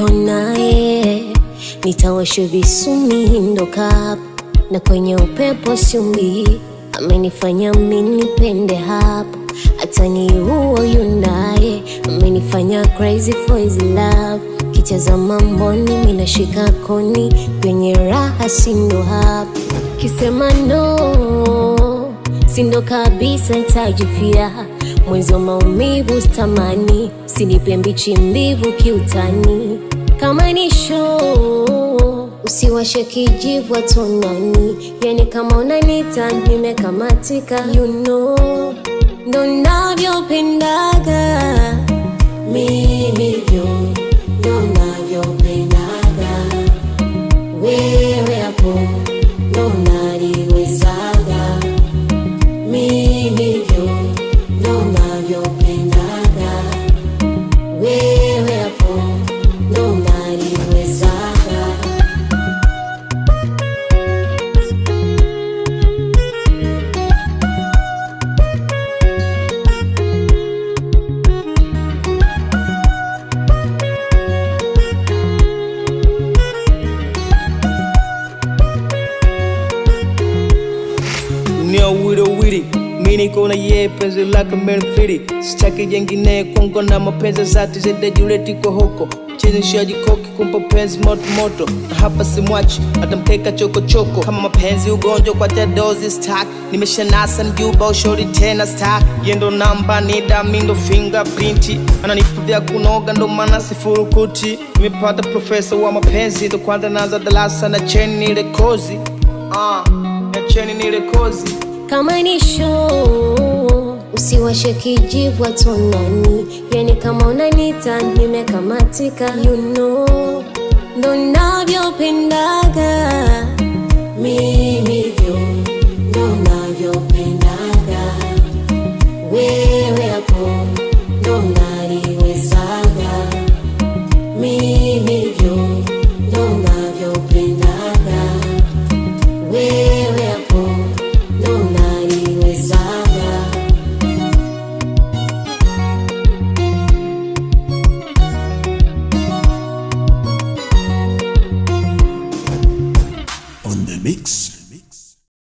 niko naye, nitawasha visumi ndo cup, na kwenye upepo siumbi, amenifanya mimi nipende hapo, hata ni huo yunaye, amenifanya crazy for his love. Kitazama mboni mimi nashika koni, kwenye raha sindo hapo, kisema no sindo kabisa nitajifia, mwenzo maumivu stamani, sinipe mbichi mbivu kiutani, kama ni show usiwashe kijivu atonani, yani kama unanita nimekamatika, you know ndo navyopendaga mimi vyo, ndo navyopendaga wewe hapo, ndo naliwezaga mimi vyo, ndo navyopendaga wewe hapo, ndo naliwezaga. Wiri mimi niko na yeye penzi lake menfiri, sitaki jengine kongo na mapenzi zati zede juleti kwa huko chini shaji koki kumpa penzi moto moto, na hapa simwachi hata mkeka choko choko, kama mapenzi ugonjwa kwa dozi stack, nimeshanasa mjuba ushori tena stack, yendo namba ni damindo fingerprint, ananipa vya kunoga ndo maana sifurukuti, nimepata professor wa mapenzi ndo kwanza naanza darasa na cheni ile kozi na cheni ile kozi. Kama ni show usiwashe kijivu atonani, yani kama unanita nimekamatika, you know ndo navyopendaga